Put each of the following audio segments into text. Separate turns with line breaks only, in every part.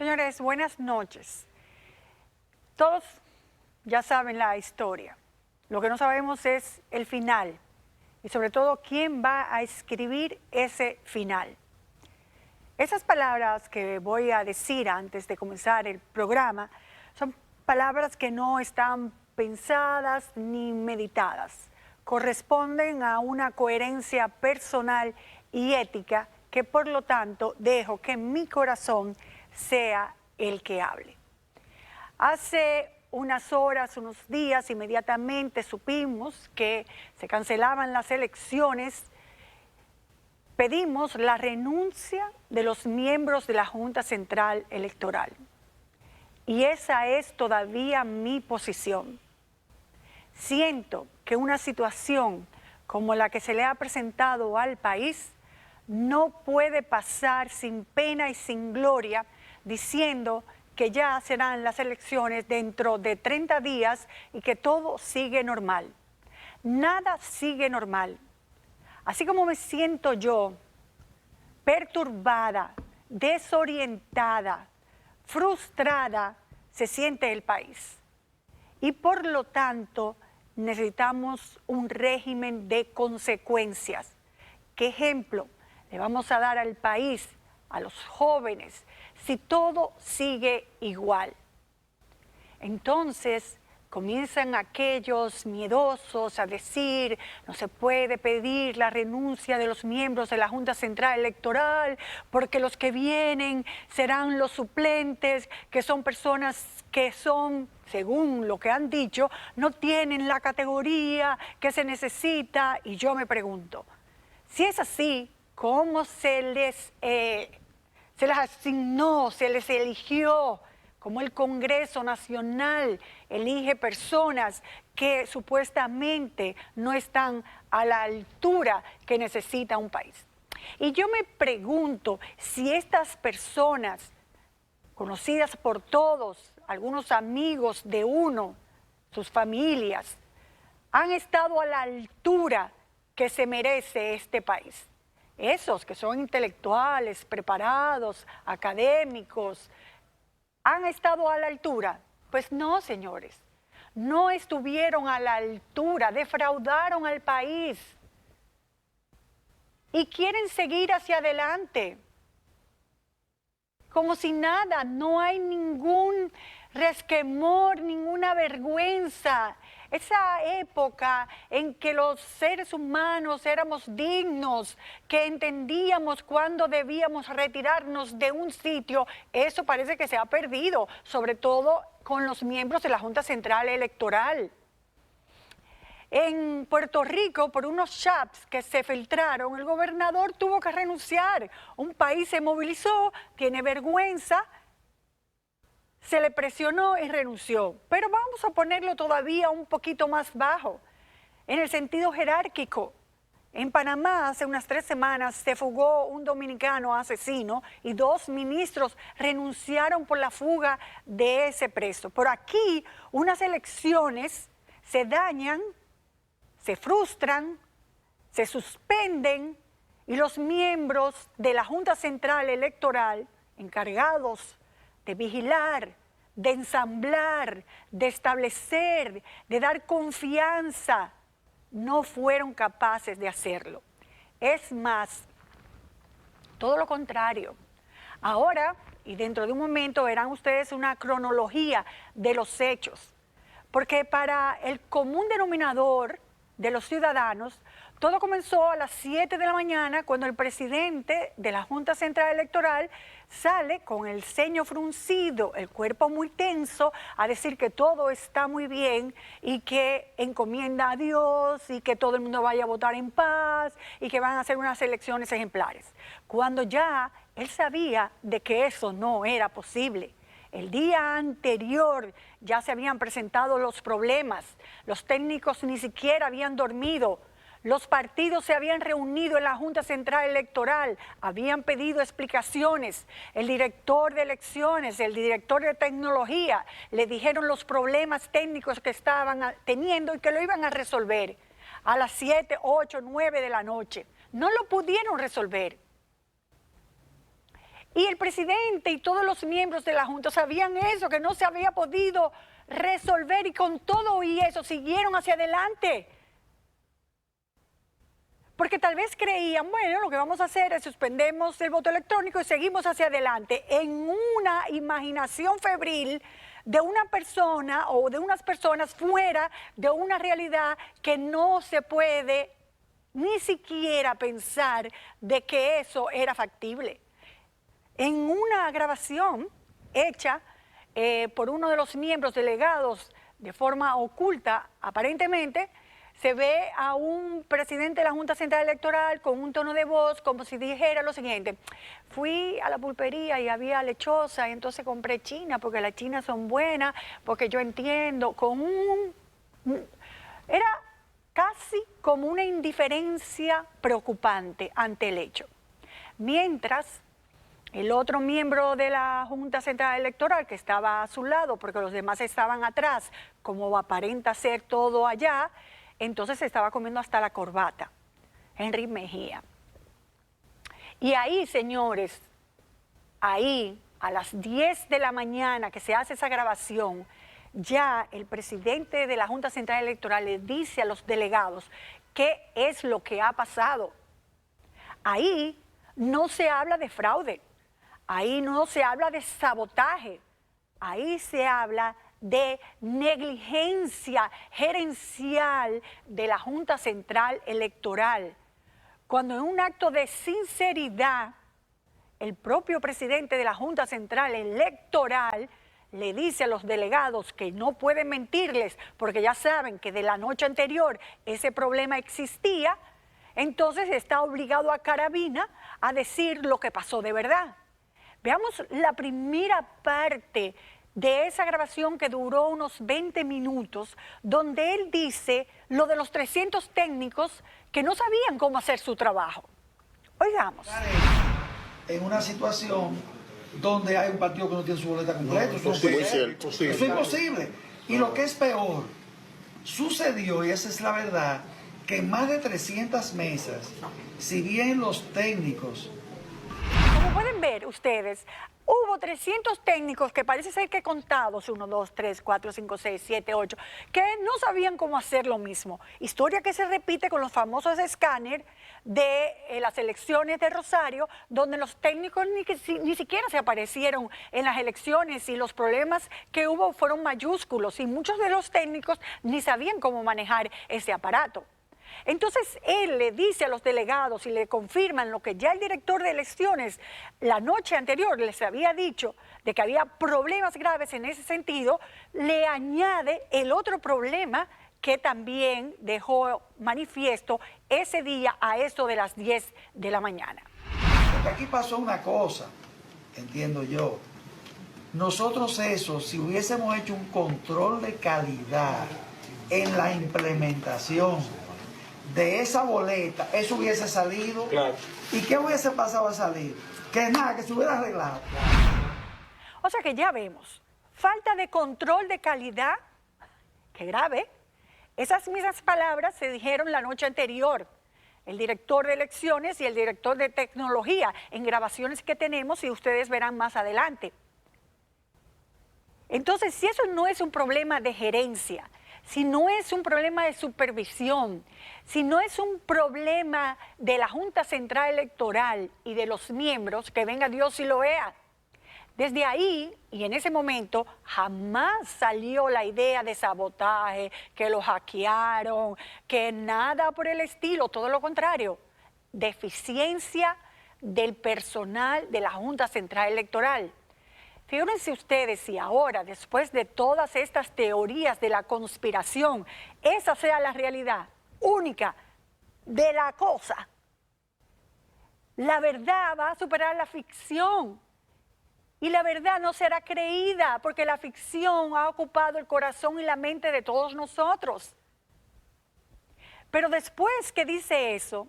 Señores, buenas noches. Todos ya saben la historia. Lo que no sabemos es el final y sobre todo quién va a escribir ese final. Esas palabras que voy a decir antes de comenzar el programa son palabras que no están pensadas ni meditadas. Corresponden a una coherencia personal y ética que por lo tanto dejo que mi corazón sea el que hable. Hace unas horas, unos días, inmediatamente supimos que se cancelaban las elecciones. Pedimos la renuncia de los miembros de la Junta Central Electoral. Y esa es todavía mi posición. Siento que una situación como la que se le ha presentado al país no puede pasar sin pena y sin gloria diciendo que ya serán las elecciones dentro de 30 días y que todo sigue normal. Nada sigue normal. Así como me siento yo, perturbada, desorientada, frustrada, se siente el país. Y por lo tanto, necesitamos un régimen de consecuencias. ¿Qué ejemplo le vamos a dar al país, a los jóvenes, si todo sigue igual? Entonces comienzan aquellos miedosos a decir: no se puede pedir la renuncia de los miembros de la Junta Central Electoral porque los que vienen serán los suplentes, que son personas que son, según lo que han dicho, no tienen la categoría que se necesita. Y yo me pregunto, si es así, ¿cómo se les asignó, se les eligió? Como el Congreso Nacional elige personas que supuestamente no están a la altura que necesita un país. Y yo me pregunto si estas personas, conocidas por todos, algunos amigos de uno, sus familias, han estado a la altura que se merece este país. Esos que son intelectuales, preparados, académicos, ¿han estado a la altura? Pues no, señores, no estuvieron a la altura, defraudaron al país y quieren seguir hacia adelante como si nada, no hay ningún resquemor, ninguna vergüenza. Esa época en que los seres humanos éramos dignos, que entendíamos cuándo debíamos retirarnos de un sitio, eso parece que se ha perdido, sobre todo con los miembros de la Junta Central Electoral. En Puerto Rico, por unos chats que se filtraron, el gobernador tuvo que renunciar. Un país se movilizó, tiene vergüenza, se le presionó y renunció. Pero vamos a ponerlo todavía un poquito más bajo, en el sentido jerárquico. En Panamá, hace unas 3 semanas, se fugó un dominicano asesino y 2 ministros renunciaron por la fuga de ese preso. Por aquí, unas elecciones se dañan, se frustran, se suspenden y los miembros de la Junta Central Electoral, encargados de vigilar, de ensamblar, de establecer, de dar confianza, no fueron capaces de hacerlo. Es más, todo lo contrario. Ahora, y dentro de un momento, verán ustedes una cronología de los hechos, porque para el común denominador de los ciudadanos, todo comenzó a las 7 de la mañana cuando el presidente de la Junta Central Electoral sale con el ceño fruncido, el cuerpo muy tenso, a decir que todo está muy bien y que encomienda a Dios y que todo el mundo vaya a votar en paz y que van a hacer unas elecciones ejemplares. Cuando ya él sabía de que eso no era posible. El día anterior ya se habían presentado los problemas, los técnicos ni siquiera habían dormido, los partidos se habían reunido en la Junta Central Electoral, habían pedido explicaciones, el director de elecciones, el director de tecnología, le dijeron los problemas técnicos que estaban teniendo y que lo iban a resolver a las 7, 8, 9 de la noche. No lo pudieron resolver. Y el presidente y todos los miembros de la Junta sabían eso, que no se había podido resolver, y con todo y eso siguieron hacia adelante. Porque tal vez creían, bueno, lo que vamos a hacer es suspendemos el voto electrónico y seguimos hacia adelante, en una imaginación febril de una persona o de unas personas fuera de una realidad que no se puede ni siquiera pensar de que eso era factible. En una grabación hecha por uno de los miembros delegados de forma oculta, aparentemente, se ve a un presidente de la Junta Central Electoral con un tono de voz como si dijera lo siguiente: fui a la pulpería y había lechosa y entonces compré china porque las chinas son buenas, porque yo entiendo, era casi como una indiferencia preocupante ante el hecho. Mientras el otro miembro de la Junta Central Electoral, que estaba a su lado porque los demás estaban atrás, como aparenta ser todo allá, entonces se estaba comiendo hasta la corbata, Henry Mejía. Y ahí, señores, ahí a las 10 de la mañana que se hace esa grabación, ya el presidente de la Junta Central Electoral le dice a los delegados qué es lo que ha pasado. Ahí no se habla de fraude, ahí no se habla de sabotaje, ahí se habla de negligencia gerencial de la Junta Central Electoral, cuando en un acto de sinceridad el propio presidente de la Junta Central Electoral le dice a los delegados que no pueden mentirles porque ya saben que de la noche anterior ese problema existía, entonces está obligado a carabina a decir lo que pasó de verdad. Veamos la primera parte de esa grabación que duró unos 20 minutos, donde él dice lo de los 300 técnicos que no sabían cómo hacer su trabajo. Oigamos.
En una situación donde hay un partido que no tiene su boleta completa, eso es imposible. Y lo que es peor, sucedió, y esa es la verdad, que en más de 300 mesas, si bien los técnicos...
Como pueden ver ustedes, hubo 300 técnicos que parece ser que contados, 1, 2, 3, 4, 5, 6, 7, 8, que no sabían cómo hacer lo mismo. Historia que se repite con los famosos escáneres de las elecciones de Rosario, donde los técnicos ni siquiera se aparecieron en las elecciones y los problemas que hubo fueron mayúsculos y muchos de los técnicos ni sabían cómo manejar ese aparato. Entonces él le dice a los delegados y le confirman lo que ya el director de elecciones la noche anterior les había dicho, de que había problemas graves en ese sentido, le añade el otro problema que también dejó manifiesto ese día a eso de las 10 de la mañana.
Porque aquí pasó una cosa, entiendo yo. Nosotros eso, si hubiésemos hecho un control de calidad en la implementación de esa boleta, eso hubiese salido. Claro. ¿Y qué hubiese pasado a salir? Que nada, que se hubiera arreglado.
O sea que ya vemos, falta de control de calidad, qué grave. Esas mismas palabras se dijeron la noche anterior. El director de elecciones y el director de tecnología en grabaciones que tenemos y ustedes verán más adelante. Entonces, si eso no es un problema de gerencia, si no es un problema de supervisión, si no es un problema de la Junta Central Electoral y de los miembros, que venga Dios y lo vea. Desde ahí, y en ese momento, jamás salió la idea de sabotaje, que lo hackearon, que nada por el estilo, todo lo contrario, deficiencia del personal de la Junta Central Electoral. Fíjense ustedes si ahora, después de todas estas teorías de la conspiración, esa sea la realidad única de la cosa. La verdad va a superar la ficción y la verdad no será creída porque la ficción ha ocupado el corazón y la mente de todos nosotros. Pero después que dice eso,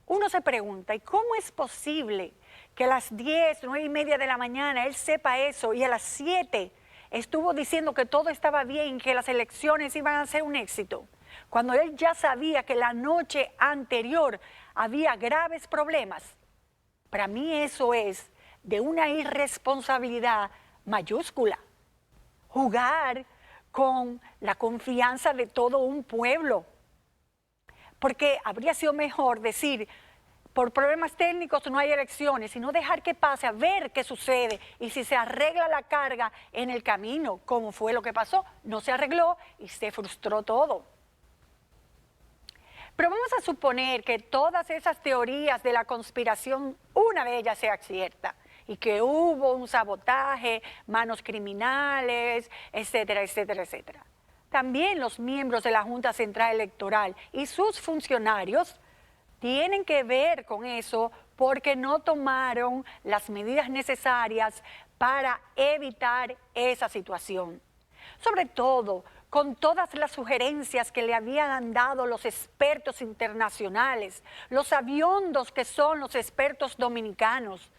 uno se pregunta, ¿y cómo es posible que a las 10, 9 y media de la mañana él sepa eso y a las 7 estuvo diciendo que todo estaba bien, que las elecciones iban a ser un éxito, cuando él ya sabía que la noche anterior había graves problemas? Para mí eso es de una irresponsabilidad mayúscula. Jugar con la confianza de todo un pueblo. Porque habría sido mejor decir, por problemas técnicos no hay elecciones, sino dejar que pase, a ver qué sucede. Y si se arregla la carga en el camino, como fue lo que pasó, no se arregló y se frustró todo. Pero vamos a suponer que todas esas teorías de la conspiración, una de ellas sea cierta, y que hubo un sabotaje, manos criminales, etcétera, etcétera, etcétera. También los miembros de la Junta Central Electoral y sus funcionarios tienen que ver con eso porque no tomaron las medidas necesarias para evitar esa situación. Sobre todo, con todas las sugerencias que le habían dado los expertos internacionales, los sabiondos que son los expertos dominicanos.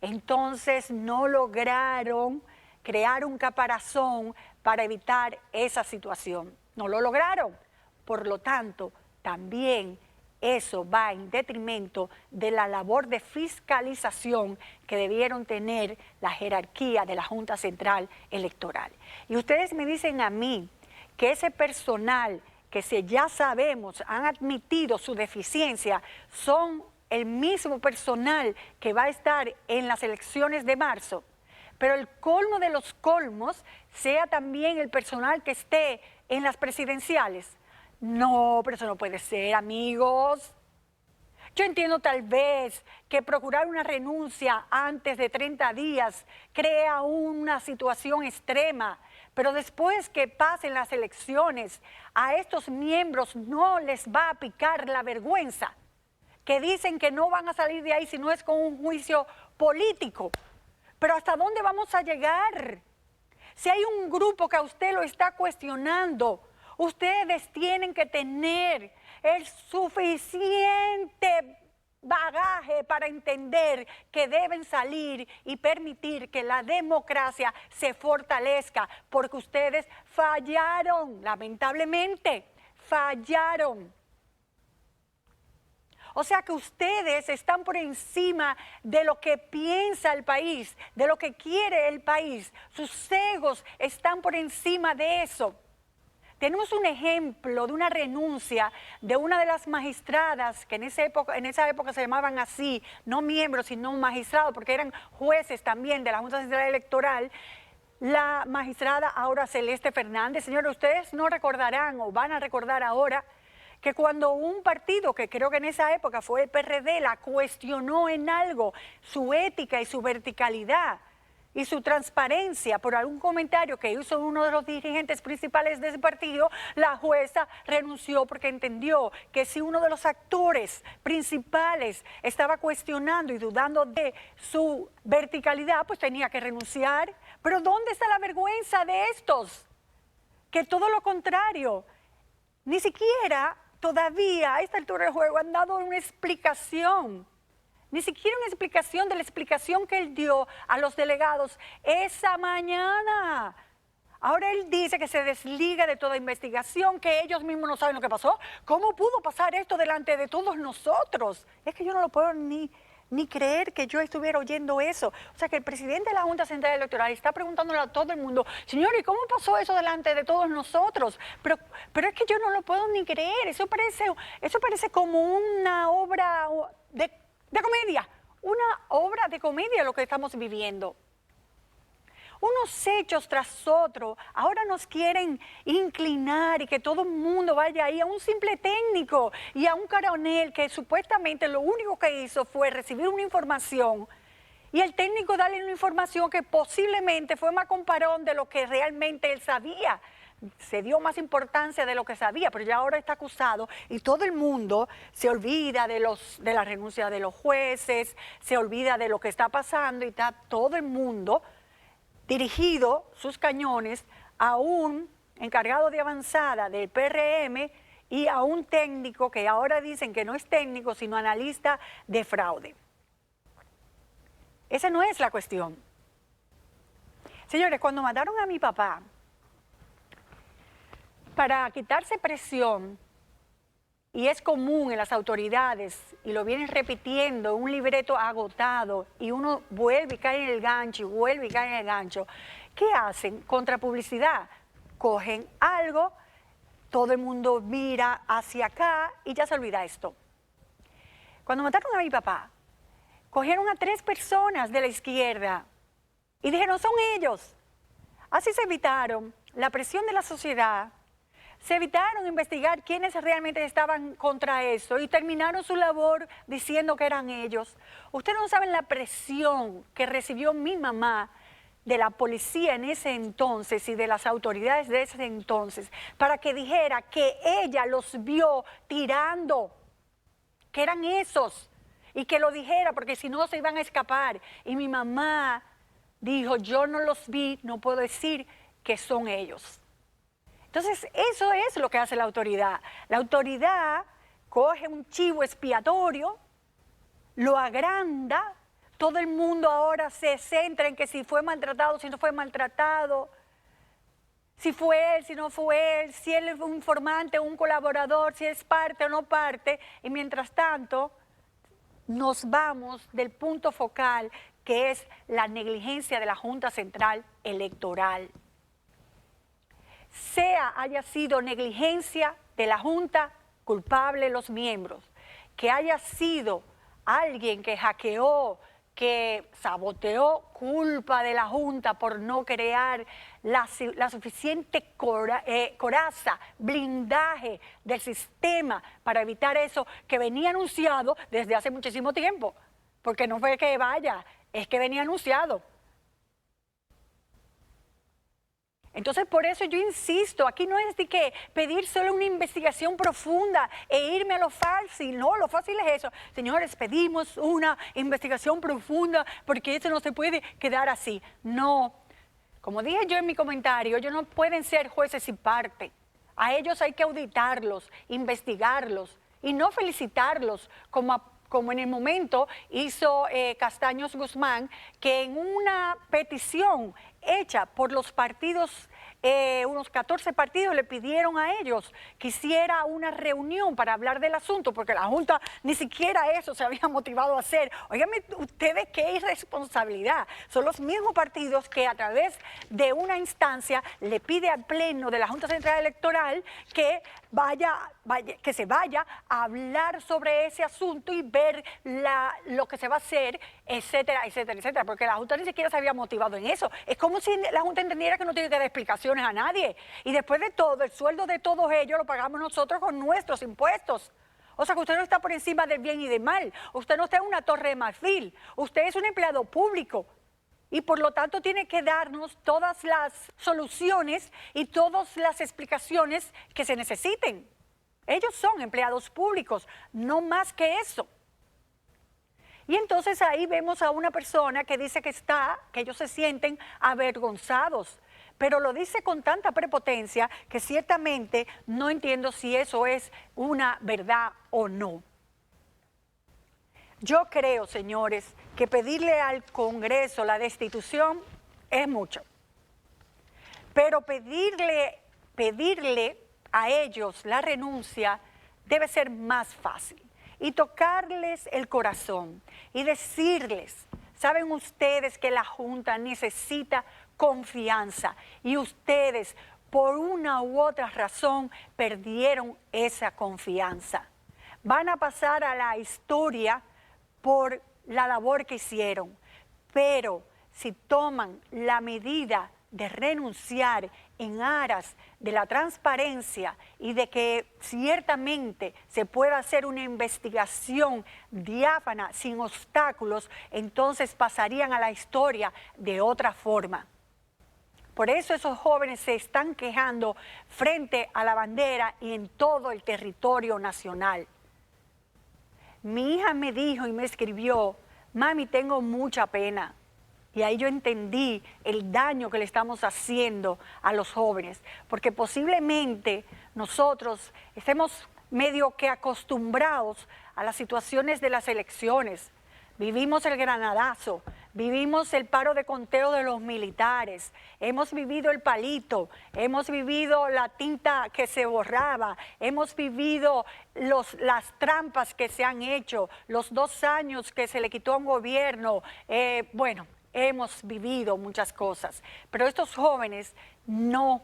Entonces no lograron crear un caparazón para evitar esa situación. No lo lograron. Por lo tanto, también eso va en detrimento de la labor de fiscalización que debieron tener la jerarquía de la Junta Central Electoral. Y ustedes me dicen a mí que ese personal que ya sabemos han admitido su deficiencia son el mismo personal que va a estar en las elecciones de marzo, pero el colmo de los colmos sea también el personal que esté en las presidenciales. No, pero eso no puede ser, amigos. Yo entiendo tal vez que procurar una renuncia antes de 30 días crea una situación extrema, pero después que pasen las elecciones, a estos miembros no les va a picar la vergüenza, que dicen que no van a salir de ahí si no es con un juicio político. Pero ¿hasta dónde vamos a llegar? Si hay un grupo que a usted lo está cuestionando, ustedes tienen que tener el suficiente bagaje para entender que deben salir y permitir que la democracia se fortalezca, porque ustedes fallaron, lamentablemente, fallaron. O sea que ustedes están por encima de lo que piensa el país, de lo que quiere el país. Sus egos están por encima de eso. Tenemos un ejemplo de una renuncia de una de las magistradas que en esa época se llamaban así, no miembros, sino magistrados, porque eran jueces también de la Junta Central Electoral. La magistrada ahora Celeste Fernández. Señores, ustedes no recordarán o van a recordar ahora que cuando un partido, que creo que en esa época fue el PRD, la cuestionó en algo, su ética y su verticalidad y su transparencia por algún comentario que hizo uno de los dirigentes principales de ese partido, la jueza renunció porque entendió que si uno de los actores principales estaba cuestionando y dudando de su verticalidad, pues tenía que renunciar. Pero ¿dónde está la vergüenza de estos? Que todo lo contrario, ni siquiera todavía a esta altura del juego han dado una explicación, ni siquiera una explicación de la explicación que él dio a los delegados esa mañana. Ahora él dice que se desliga de toda investigación, que ellos mismos no saben lo que pasó. ¿Cómo pudo pasar esto delante de todos nosotros? Es que yo no lo puedo ni creer que yo estuviera oyendo eso. O sea, que el presidente de la Junta Central Electoral está preguntándole a todo el mundo, señor, ¿y cómo pasó eso delante de todos nosotros? Pero es que yo no lo puedo ni creer. Eso parece como una obra de comedia, una obra de comedia lo que estamos viviendo. Unos hechos tras otros, ahora nos quieren inclinar y que todo el mundo vaya ahí a un simple técnico y a un coronel que supuestamente lo único que hizo fue recibir una información y el técnico darle una información que posiblemente fue más comparón de lo que realmente él sabía. Se dio más importancia de lo que sabía, pero ya ahora está acusado y todo el mundo se olvida de la renuncia de los jueces, se olvida de lo que está pasando y está todo el mundo dirigido sus cañones a un encargado de avanzada del PRM y a un técnico que ahora dicen que no es técnico, sino analista de fraude. Esa no es la cuestión. Señores, cuando mataron a mi papá, para quitarse presión, y es común en las autoridades, y lo vienen repitiendo, un libreto agotado, y uno vuelve y cae en el gancho, y vuelve y cae en el gancho. ¿Qué hacen? Contra publicidad. Cogen algo, todo el mundo mira hacia acá y ya se olvida esto. Cuando mataron a mi papá, cogieron a 3 personas de la izquierda y dijeron, son ellos. Así se evitaron la presión de la sociedad, se evitaron investigar quiénes realmente estaban contra eso y terminaron su labor diciendo que eran ellos. Ustedes no saben la presión que recibió mi mamá de la policía en ese entonces y de las autoridades de ese entonces para que dijera que ella los vio tirando, que eran esos, y que lo dijera porque si no se iban a escapar. Y mi mamá dijo, yo no los vi, no puedo decir que son ellos. Entonces, eso es lo que hace la autoridad. La autoridad coge un chivo expiatorio, lo agranda, todo el mundo ahora se centra en que si fue maltratado, si no fue maltratado, si fue él, si no fue él, si él es un informante o un colaborador, si es parte o no parte, y mientras tanto nos vamos del punto focal que es la negligencia de la Junta Central Electoral. Haya sido negligencia de la Junta, culpable los miembros, que haya sido alguien que hackeó, que saboteó, culpa de la Junta por no crear la suficiente coraza, blindaje del sistema para evitar eso que venía anunciado desde hace muchísimo tiempo, porque no fue que vaya, es que venía anunciado. Entonces, por eso yo insisto, aquí no es de que pedir solo una investigación profunda e irme a lo fácil, no, lo fácil es eso. Señores, pedimos una investigación profunda porque eso no se puede quedar así. No, como dije yo en mi comentario, ellos no pueden ser jueces y parte. A ellos hay que auditarlos, investigarlos y no felicitarlos como en el momento hizo Castaños Guzmán, que en una petición hecha por los partidos, unos 14 partidos le pidieron a ellos que hiciera una reunión para hablar del asunto, porque la Junta ni siquiera eso se había motivado a hacer. Óigame, ustedes qué irresponsabilidad. Son los mismos partidos que a través de una instancia le pide al Pleno de la Junta Central Electoral que se vaya a hablar sobre ese asunto y ver lo que se va a hacer, etcétera, etcétera, etcétera, porque la Junta ni siquiera se había motivado en eso. Es como si la Junta entendiera que no tiene que dar explicaciones a nadie. Y después de todo, el sueldo de todos ellos lo pagamos nosotros con nuestros impuestos. O sea que usted no está por encima del bien y del mal. Usted no está en una torre de marfil. Usted es un empleado público. Y por lo tanto tiene que darnos todas las soluciones y todas las explicaciones que se necesiten. Ellos son empleados públicos, no más que eso. Y entonces ahí vemos a una persona que dice que ellos se sienten avergonzados, pero lo dice con tanta prepotencia que ciertamente no entiendo si eso es una verdad o no. Yo creo, señores, que pedirle al Congreso la destitución es mucho, pero pedirle a ellos la renuncia debe ser más fácil. Y tocarles el corazón y decirles, saben ustedes que la Junta necesita confianza y ustedes por una u otra razón perdieron esa confianza. Van a pasar a la historia por la labor que hicieron, pero si toman la medida de renunciar en aras de la transparencia y de que ciertamente se pueda hacer una investigación diáfana, sin obstáculos, entonces pasarían a la historia de otra forma. Por eso esos jóvenes se están quejando frente a la bandera y en todo el territorio nacional. Mi hija me dijo y me escribió, mami, tengo mucha pena. Y ahí yo entendí el daño que le estamos haciendo a los jóvenes, porque posiblemente nosotros estemos medio que acostumbrados a las situaciones de las elecciones. Vivimos el granadazo, Vivimos el paro de conteo de los militares, hemos vivido el palito, hemos vivido la tinta que se borraba, hemos vivido las trampas que se han hecho, los 2 años que se le quitó a un gobierno. Bueno, hemos vivido muchas cosas, pero estos jóvenes no.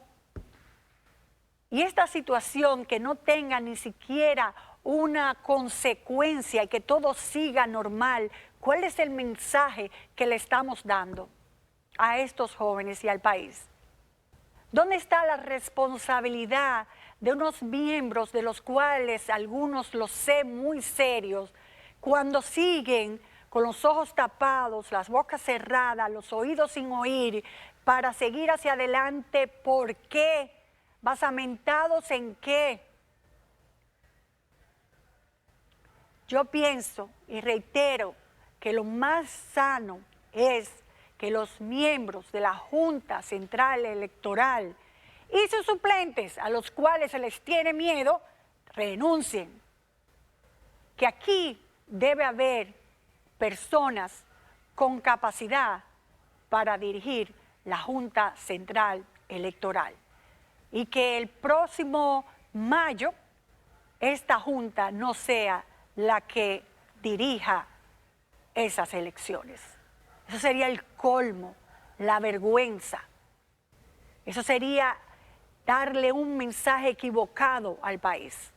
Y esta situación que no tenga ni siquiera una consecuencia y que todo siga normal, ¿cuál es el mensaje que le estamos dando a estos jóvenes y al país? ¿Dónde está la responsabilidad de unos miembros de los cuales algunos los sé muy serios, cuando siguen con los ojos tapados, las bocas cerradas, los oídos sin oír, para seguir hacia adelante? ¿Por qué? ¿Basamentados en qué? Yo pienso y reitero que lo más sano es que los miembros de la Junta Central Electoral y sus suplentes, a los cuales se les tiene miedo, renuncien. Que aquí debe haber personas con capacidad para dirigir la Junta Central Electoral. Y que el próximo mayo esta Junta no sea la que dirija esas elecciones. Eso sería el colmo, la vergüenza. Eso sería darle un mensaje equivocado al país.